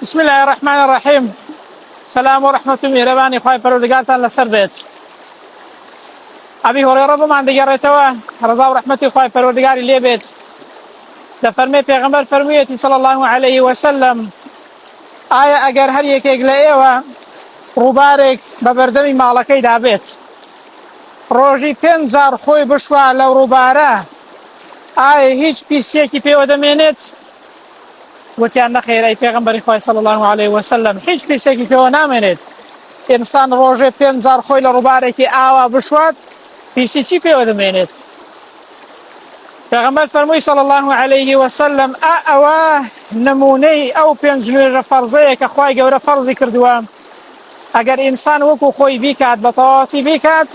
بسم الله الرحمن الرحيم. سلام ورحمة مهرباني خواهی پروردگارتان لسر بيت. ابي هريره بمان دگرتوا رضا و رحمت خواهی پروردگاری لی بيت. دفرمي پیغمبر فرمویتی صلی الله علیه و سلم آیا اگر هر یک لایوا روبارك ببردمی مالکی دابێت ڕۆژی 5000 خۆی بشوا لەو ڕووبارە ئایا هیچ پیسێکی پێوە دەمێنێت؟ وتیان نەخێر ئەی پێغەمبەری خوا صلی الله علیه و سلم هیچ پیسێکی پێوە نامێنێت. ئینسان ڕۆژێ 5000 خۆی لە ڕووبارێکی ئاوا بشوات پیسی چی پێوە دەمێنێت؟ پێغەمبەر فەرمووی صلی الله علیه و سلم ئەوە نمونەی ئەو پێنج نوێژە فەرزەیە کە خوای گەورە فەرزی کردووە. ئەگەر ئینسان وەکو خۆی بیکات بە تەواوەتی بیکات